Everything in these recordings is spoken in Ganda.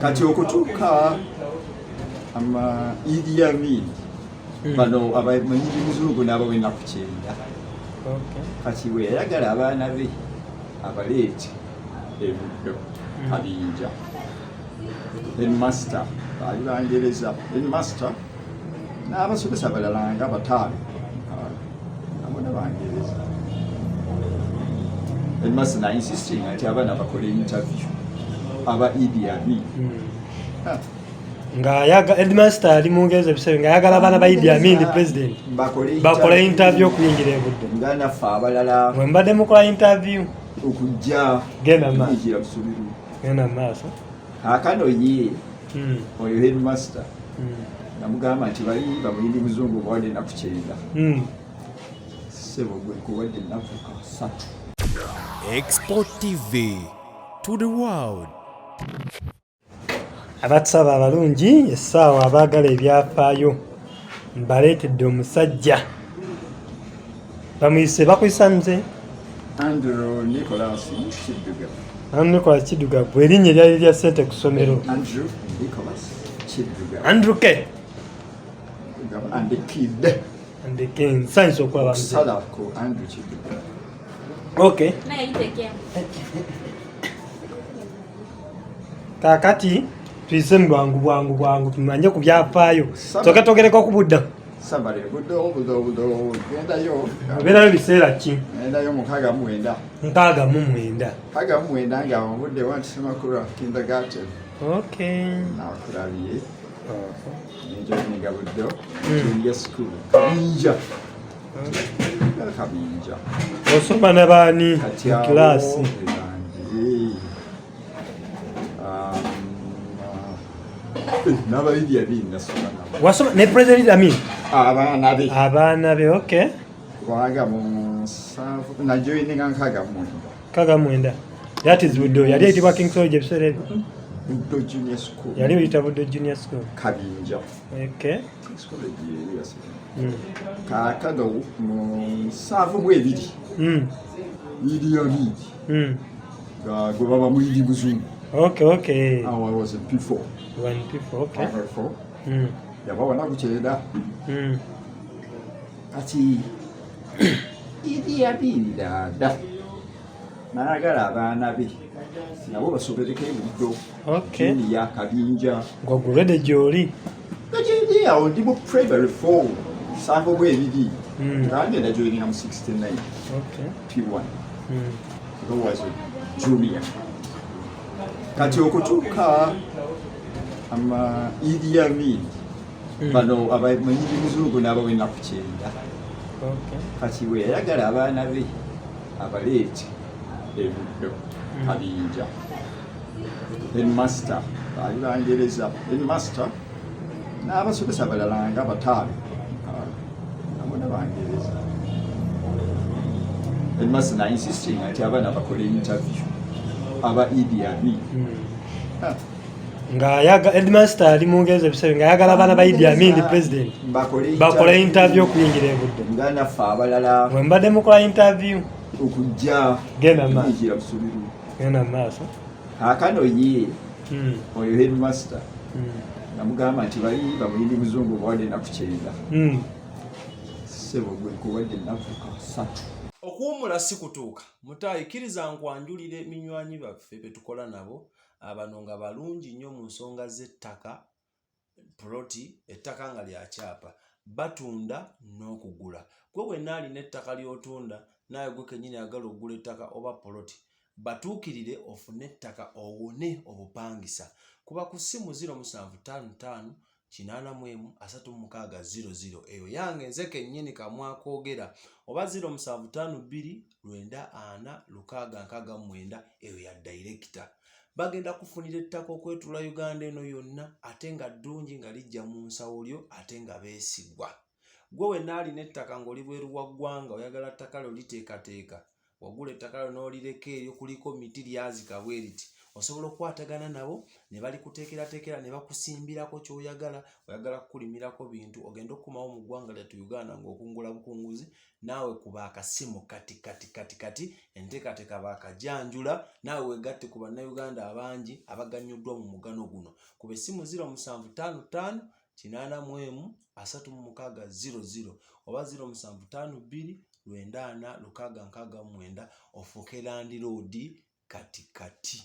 Kati okutuuka Idi Amin bano abamanyi muzungu n'abo enaku kyenda kati bwe yayagala abaana be abaleete e Buddo abinja headmaster baali Bangereza headmaster n'abasomesa balala nga bataano nabo Bangereza. Headmaster nainsisting nti abaana bakole interview aba Idi Amin nga yaga headmaster ali mungeze bisebe nga yagala abana ba Idi Amin the president bakole interview okuyingira e Buddo nga naffe abalala mwe mbadde mukola interview okujja genda maaso akano ye oyo headmaster namugamba nti bali bamuyindi muzungu bwadde ennaku kyenda sebo gwe kuwadde ennaku kasatu. Export TV to the world. Abatusaba abalungi essaawa abaagala ebyafaayo mbaleetedde omusajja bamuyise bakuyisa nze Andrew Nicholas Kiddugavu erinnya eryali lya ssente ku ssomero. Andrew K. And the kid. And the king. Science okulaba nze. Salako Andrew Kiddugavu. Okay. Kakati tuyise mu bwangu tumanye ku byafaayo soke togereko ku Buddo. Sabale Buddo gendayo. Obeerayo biseera ki? Gendayo 69. 69 nga obudde wantisemakula kindergarten. Okay. Nakulabiye. Enjoyinga Buddo. Junior school. Kabinja. Kabinja. Osoma na baani mu kilaasi? Naba Idi Amin nasoma nabo. Wasoma ne President Idi Amin? Abaana be. Okay. Kwaga mu safu na joininga nkaga mwenda. That is Buddo. Yali ayitibwa King Soldier ebiseera Buddo Junior School. Yali ayitibwa Buddo Junior School. Kabinja. Okay. School ebyeri yasoma. Kakado mu safu mwebiri. Idi Amin. Go baba mu Idi muzungu. Okay. I was in P4. Okay. Yabawona kukyenda. Kati Idi Amin dada n'ayagala abaana be nabo basobereko e Buddo. Okay. Ya Kabinja. Gwagulwedde gy'oli? Gagyendi awo ndi mu primary 4 musanvu bwebiri ngagenda joininga mu 69. P1. Who was a junior. Kati okutuuka Idi Amin bano abamanyi muzungu n'abo enaku kyenda kati bwe yayagala abaana be abaleete e Buddo abinja headmaster baali Bangereza headmaster n'abasomesa balala nga bataano nabo Bangereza. Headmaster nainsisting nti abaana bakole interview aba Idi Amin nga yaga headmaster ali mungeze bisebe nga yagala abana ba Idi Amin the president bakole interview okuyingira e Buddo nga naffe abalala mwe mbadde mukola interview okujja genda maaso akano ye oyo headmaster namugamba nti bali bamuyindi muzungu bwadde ennaku kyenda sebo gwe kuwadde ennaku kasatu. Okuwummula si kutuuka mutaayikiriza nkwanjulire minywanyi baffe betukola nabo abano nga balungi nnyo mu nsonga z'ettaka ploti ettaka nga lya kyapa batunda n'okugula. Gwe wenna alina ettaka ly'otunda naye gwe kennyini agala okugula ettaka oba ploti batuukirire ofune ettaka owone obupangisa kuba ku ssimu 0755 8413600 eyo yange nze kennyini kamwakoogera oba 0752944669 eyo ya director. Bagenda kufunira ettaka okwetula Uganda eno yonna ate nga ddungi nga lijja mu nsawo lyo ate nga beesigwa. Gwe wenna alina ettaka ng'oli bweru wa ggwanga oyagala ttaka lyo liteekateeka wagula ettaka lyo n'olireka eryo kuliko miti lyazika bwe riti osobola okukwatagana nabo ne bali kuteekerateekera ne bakusimbirako ky'oyagala oyagala kukulimirako bintu ogenda okukomawo mu ggwanga lyattu Uganda ng'okungula bukunguzi naawe kuba akasimu kati enteekateeka baakajanjula naawe weegatte ku bannayuganda abangi abaganyuddwa mu mugano guno kuba essimu 0755 81 oba 0752 98 ofuuke landiroodi kati.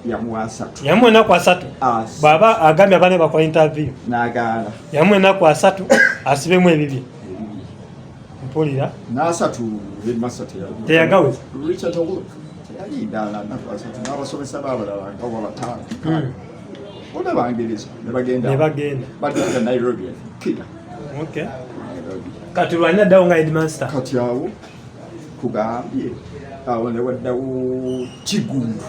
Yamuwa enaku 3 bw'aba agambye abaana bakola interview n'agaana yamuwa enaku 3 asibemu ebibye mpulira n'asatu teyagawe Richard Ogulu yalindala n'abasomesa b'abalala nga bataano bona bangereza ne bagenda bagenda Nairobi Kenya. Okay. Kati lwalina ddawo nga headmaster kati awo kugambye awo ne waddawo Kigundu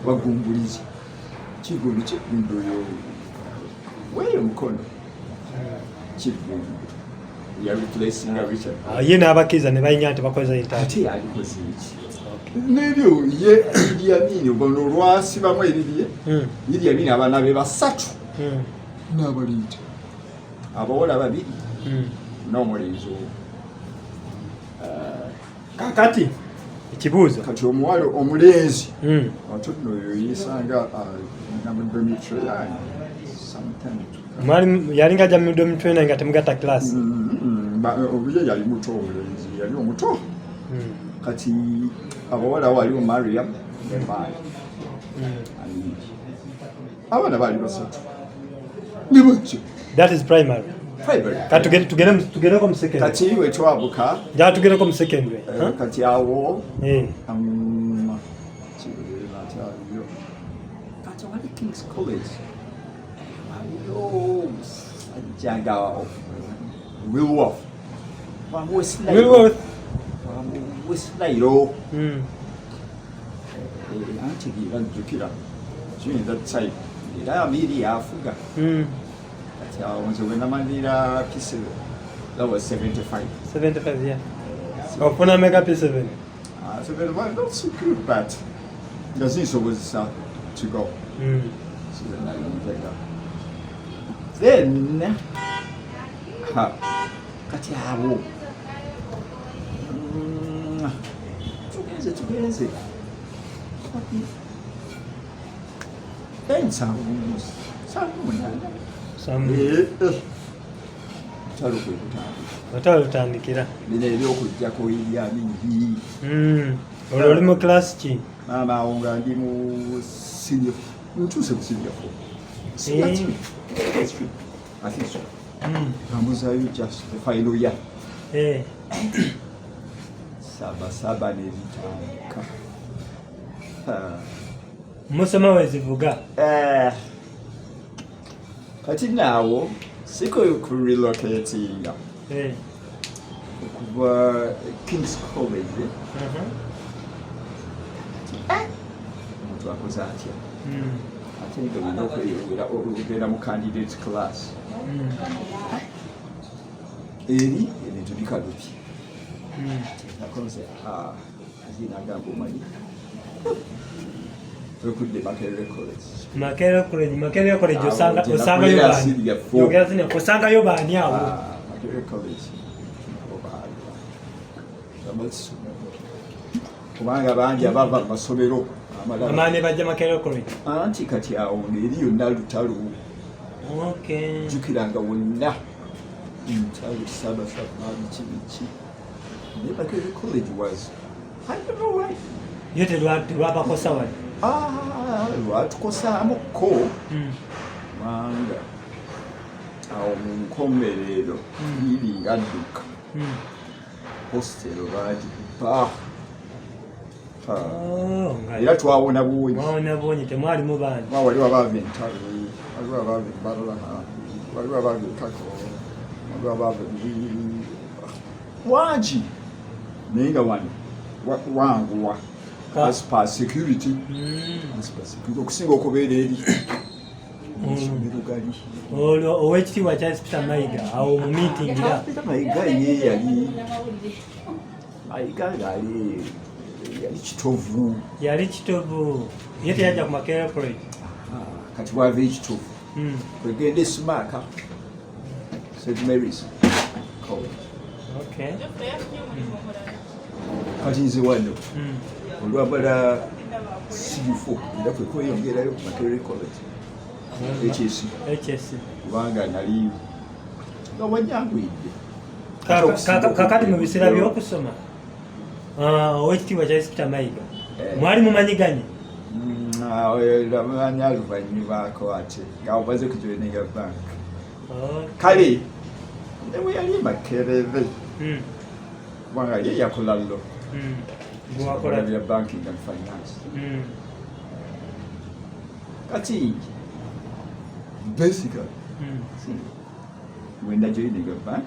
wagumbulizi Kigundu oyo weyo mukono Kigundu yareplacinga Richard ye n'abakkiriza ne bayinya nti bakoze interview ate alikoze iki nebyo ye Idi Amin obono lwasibamu ebibye Idi Amin abaana be 3 n'abalinda abawala 2 n'omulenzi kakati ekibuuzo kati omuwala omulenzi oyo yesanga namudomitreyani mwali yalinga ajja mu domitreyani nga temugatta class obuye yali muto omulenzi yali omuto kati abawala waliwo Mariam ne Mai abaana bali 3 nibakyo. That is primary. Kati tugereko mu secondary. Kati iwe twabuka. Ja tugereko mu secondary. Kati awo. Kati wali King's College. Ayo Janga Wilworth. Westlairo. Antigi banjukira. During that time. Era amiri afuga. Kati awo nze bwe namalira P7 that was 75. 75, yeah. Ofuna mega P7. 75, not so good, but Yaziso was to go. So then I didn't take that. Then, kati awo. Tugenze. Then some otandikira nina ebyokujjako Idi Amin olwo oli mu class ki maama awo nga ndi mu senior ntuuse ku senior 4 amuzaayo just the final year saba nezitandika musoma wezivuga kati naawo siko kurelocatinga okuva King's College omuntu akoze atya ate nga olina okweyongera okugenda mu candidate class eri ebintu bikalubi akoze azinagamba omanyi okudde Makerere College osangayo baani yogera zine osangayo baani awo kubanga bangi abava mu masomero amaani bajja Makerere College anti kati awo ngeri yonna lutalo jukiranga wonna ntalo sabasabiki naye Makerere College was I don't know why yo telwabakosa wali lwatukosaamuko wanga awo mu nkomerero iri nga dduka hostelo baagikupa era twawona buwonyi temwalimu baani waliwo abaava entalo waliwo abaava embalola waliwo abaava enkako waliwo abaava wangi naye nga wano wanguwa as per security okusinga okubeera eri amasomero gali owekitiibwa Charles Peter Mayiga awo mu meeting Peter Mayiga ye yali Egwanga yali kitovu. Yali kitovu. Ye teyajja ku Makerere College. Kati bwava ekitovu. Kwegenda Smaka. St. Mary's College. Okay. Kati nze wano. Olwamala CD4 era kwe kweyongerayo ku Makerere College. HS. Kubanga nali nga wanyangwidde. Kakati mu biseera by'okusoma owekitiibwa Charles Peter Mayiga mwali mumanyiganye? Amanyi oluvannyumako ate nga omaze kujoininga bank. Kale ne bwe yali Makerere kubanga ye yakola lo wakola bya banking and finance. Kati basically when I joined the bank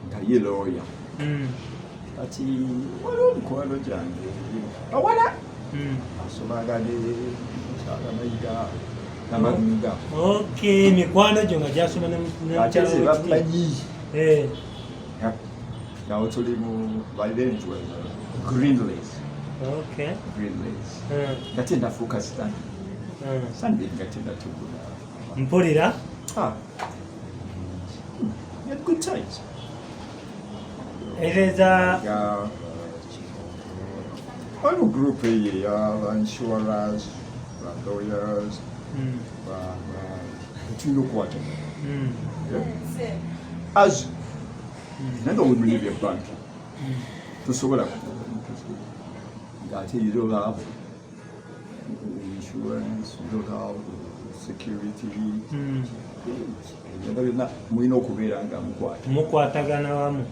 nga ye lawyer. Kati waliwo omukwano gyange awala asomanga ne Mukyala Mayiga n'Amagunga. Okay, mikwano gyo nga gyasoma ne ate bamanyi nga tuli mu balenjwa Greenlays. Okay. Greenlays. Nga tennafuuka Sunday nga tennatugula. Mpulira? We had good times. One group here, insurers, lawyers, quarter. As never would believe a bank to solar. That you don't have insurance, you don't have security. Mukwatagana wamu.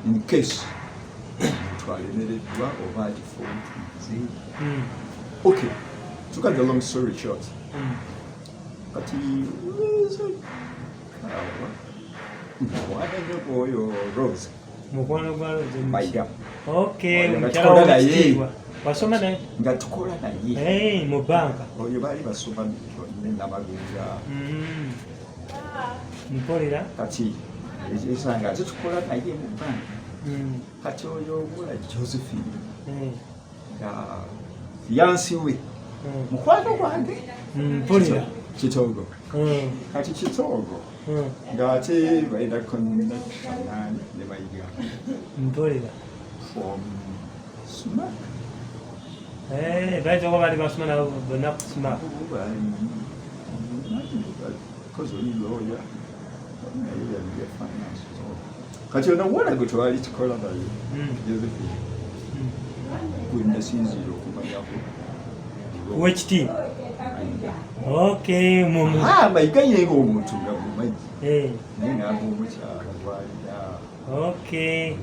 In case twalemereddwa oba default. Okay, to cut the long story short. Kati oyo Rose. Mukwano gwa Rose. Mayiga. Okay, mukyala w'ekitiibwa. Wasoma naye? Nga tukola naye. Mu banka. Oyo baali basoma n'Amagunga. Mpulira? Kati ekisanga ate tukola naye mu banka. Kati oyo mula Josephine nga fiyansi we mukwano gwange. Mpulira? Kitogo. Kati Kitogo nga ate balina connection ne Mayiga. Mpulira? From Smaka. Baita oba bali basoma nabo bonna ku Smaka. Because we lawyer. Kati ono wona gwe twali tukola naye Josephine gwenasinzira okumanyako wekitiibwa. Okay. Mayiga yenga omuntu nga mumanyi naye ng'ava omukyala gwalira. Okay.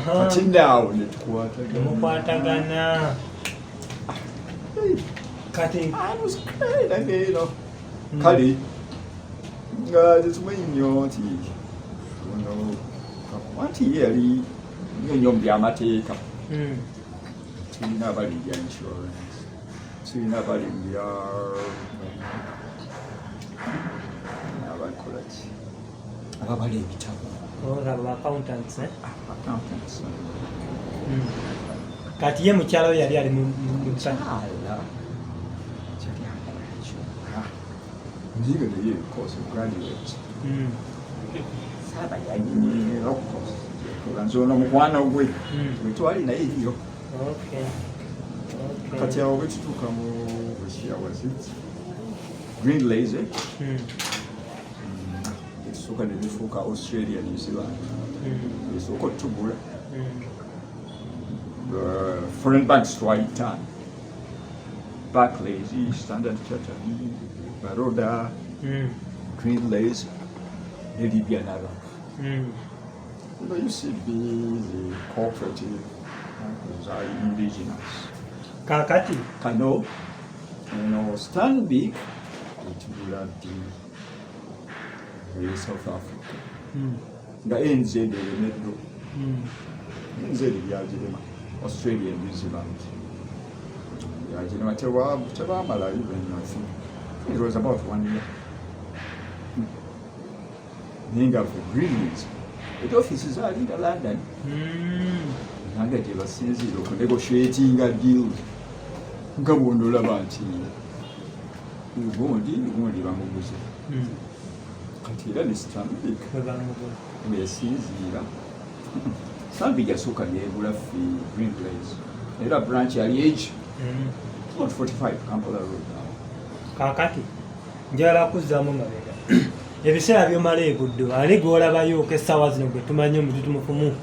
Kati naawe ne tukwatagana. Mukwatagana. Kati kale nga tetumanyi nnyo nti ono anti ye yali nnyo mu by'amateeka. Tulina abali bya insurance, tulina abali bya abakola ki ababala ebitabo. Aba accountants. Accountants. Kati ye mukyala we yali ali mu Ndiga naye course of graduate. Saba yanyini of course. Nze ono mukwano gwe twali naye eriyo. Kati awo bwe tutuuka mu Busia was it Greenlays. Esooka ne bifuuka Australia, New Zealand. Esooka otugula. Foreign banks twayitaano. Barclays, Standard Chartered, Baroda, Greenlays, Libya and There used to be the cooperative, those are indigenous. Kakati? Kano, Stanbic, it will have the South Africa. The NZ, the Medro, NZ, the Australia, New Zealand. It was about 1 year. Ninga for Greenwich. The offices are in London. Nanga gye basinziira okunegotiatinga deals nga bw'ondolaba nti gundi bamuguze kati era ne Stanbic weyasinziira Stanbic yasooka neegula ffe Green Place era branch yali egi about 45 Kampala Road kaakati njagala kuzzaamu mabega ebiseera byomala e Buddo ali gw'olabayo essaawa zino gwe tumanyi omututumufumu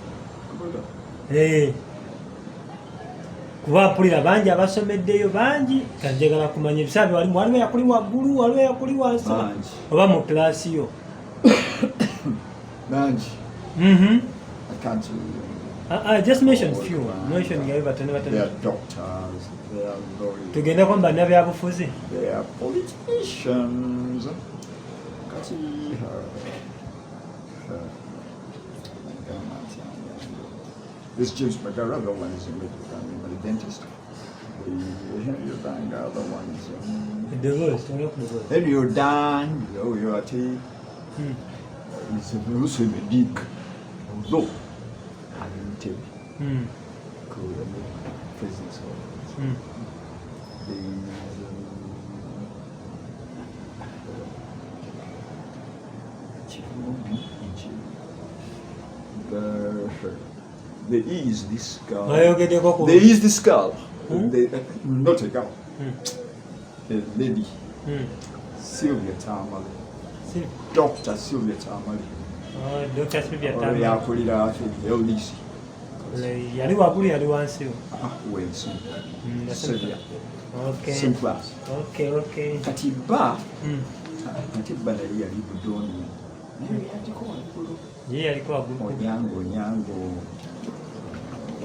kuba mpulira bangi abasomeddeyo bangi kanjagala kumanya ebiseera byewalimu waliwo yakuli waggulu waliwo yakuli wansi oba mu kilaasi yo bangi just mention few mention yawe batane they are doctors, they are lawyers, tugende kwa mbana byabufuzi, they are politicians. This James McGarry, other one is a dentist. Henry O'Dan, the other one is Henry O'Dan, you are taking. It's also a big, although I didn't tell you. Presence there is this girl. There is this girl. Not a girl. A lady. Sylvia Tamale. Dr. Sylvia Tamale. Dr. Sylvia Tamale. Yakulira LDC. Yali wabuli yali wansi. Sylvia. Okay. Same class. Okay. Katiba. Katiba nali yali Buddo. Ye alikuwa Buddo. Onyango.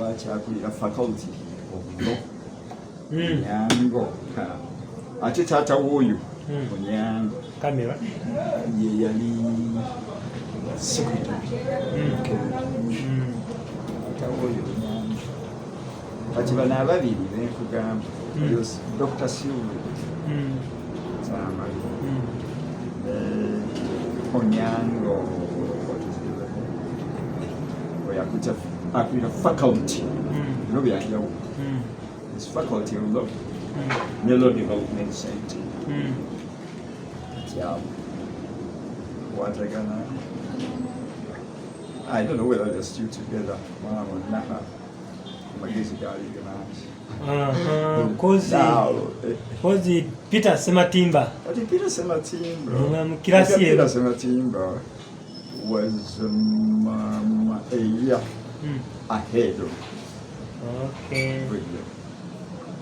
Wachakulira faculty of law. Onyango. Ate tata woyo. Onyango. Kamera. Ye yali secretary. Tata woyo Onyango. Kati bana babiri nekugamba. Dr. Sylvia. Tamale. Onyango. What is it? Oyakuta Akwira faculty. No be here. It's faculty of law. Law Development Center. Yeah. What I gonna? I don't know whether they're still together. Kozi Peter Sematimba. Peter Sematimba. Peter Sematimba was a year ahead. Okay.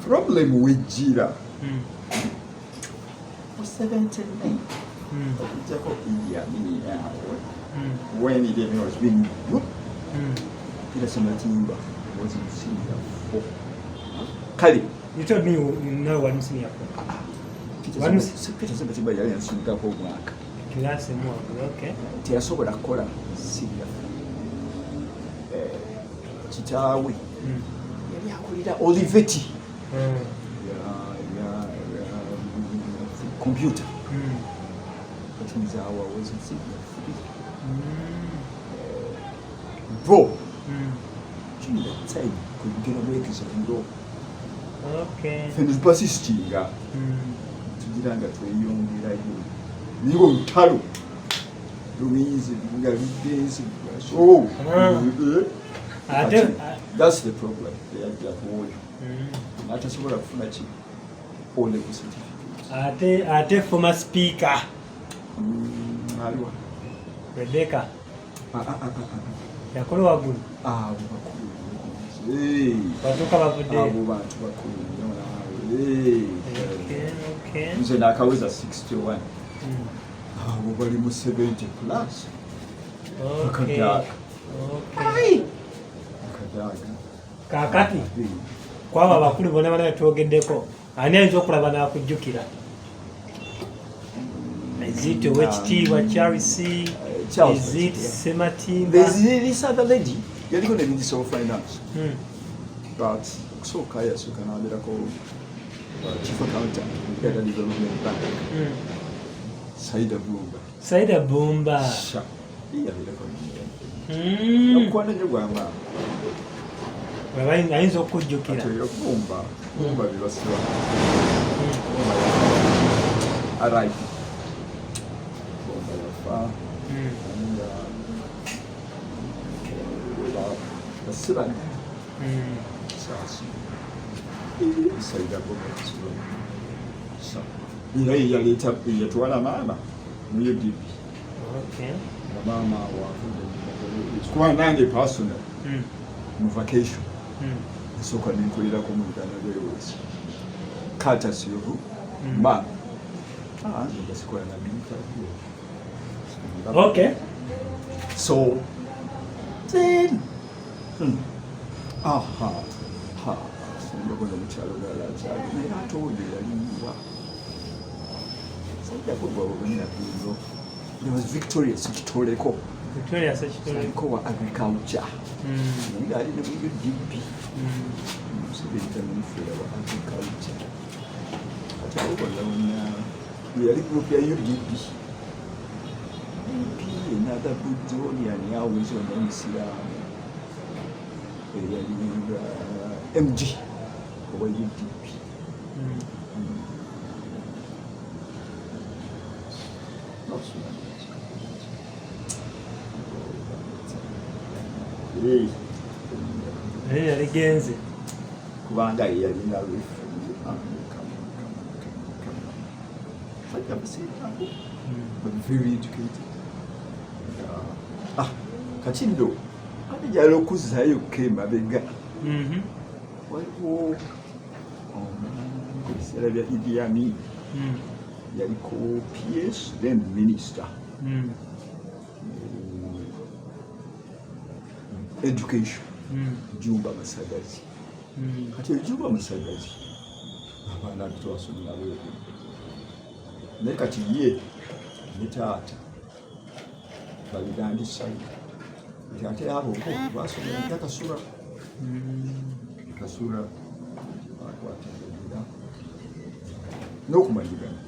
Problem with Jira was 79. Idi Amin when Idi was being Peter Sematimba was in senior 4. Kali. You told me you know what I'm senior 4. Peter Sematimba yali in senior 4 mwaka. Class okay. Tiyasobola kukola senior. Kitaawe yali akulira Olivetti computer but Nzawa was in senior 3. Bro during that time could get away with some okay finish persistinga tugiranga tweyongerayo nigo lutalo lumizi nga ludensi so that's the problem. They are just old. Not a sort of fletching. Only with certificate. Ate former speaker. Rebecca. Yakolo wagulu. Batuka bavude. Okay. Nze nakaweza 61. Bali mu 70 plus. Okay. Kakati kwaba abakulu bonna bana twogeddeko ani ayinza okulaba n'akujjukira ezito wekitiibwa Charles ezit Sematimba. This other lady yaliko ne Minister of Finance but okusooka yasooka n'abeerako chief accountant Development Bank. Saida Bumba. okwana nnyo gwamaama ayinza okujjukira kumba bibasiba arai bomba yafa basibana sasi saida bomba era yeyaleeta yatwala maama muyo dibi maama kuba nange personal mu vacation nsooka nenkolirako mu Uganda Railways courtesy of maama ngasikola na interview. Okay. So then sindogono mukyalo galakyali naye ate oyo yaliwa sajjakogwabwenapingo there was Victoria Sekitoleko wa agriculture naye ngaali ne mu UDP musibirita minifera wa agriculture ate obalawona yali group ya UDP another Buddo yani always on Islam MG or UDP. Not so much. Against it. Kubanga yalina but very educated. Kachindo abijala okuzzayo kemabega waliwo ebiseera bya Idi Amin yaliko PS then minister education Jumba Masagazi kati Jumba Masagazi abaana twasomera bwe naye kati ye ne taata babigandisa nti ate abo basomera nti kasura akwatira n'okumanyigana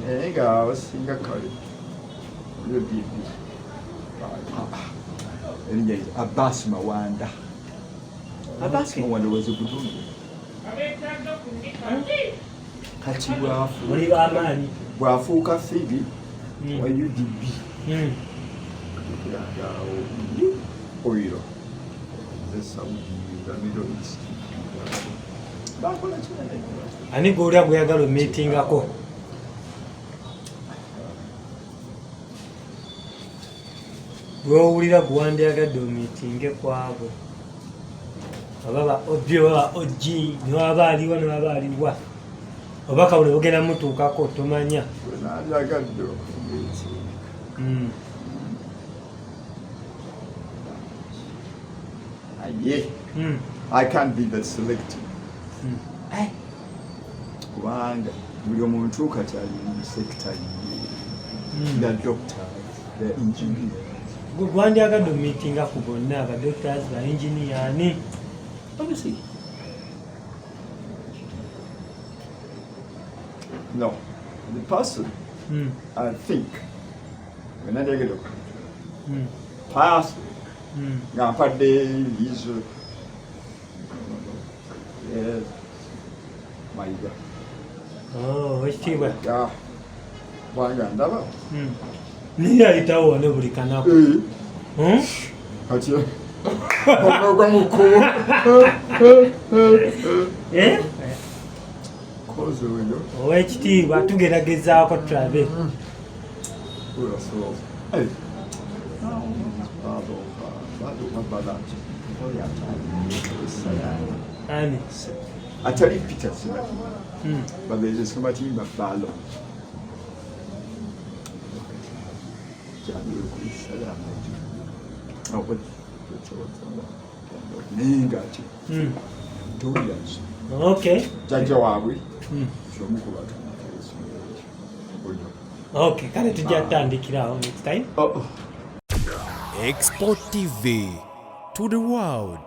naye nga basinga kale olyo bibi erinnya Abbas Mawanda. Abbas Mawanda was a Buddo. Kati bwafuuka Phoebe wa UDP oiro the Saudi, the Middle East. Ani gwe aguyagala omeetingako? Gw'owulira gwandyagadde omeetinge kwabo oba obyo oba ogi niwaba aliwa niwaba aliwa oba kabule bugenda mutuukako tomanya nandyagadde I can't be that selective kubanga buli omuntu kati ali mu sekita the doctors, the engineers. Gwandyagadde omeetinga ku bonna aba doctors ba engineer ni obviously no the person I think when I get a pass ngampadde his yes my God ekitiibwa bwanga ndaba niye ayitawo wano buli kanaku kati ogwa mukubo koze oyo ow'ekitiibwa tugeragezzaako tulabe ani atali Peter bagezesa batimba balo nengati okay jajja waabwe okay kale tujja tutandikirawo next time. Export TV to the world.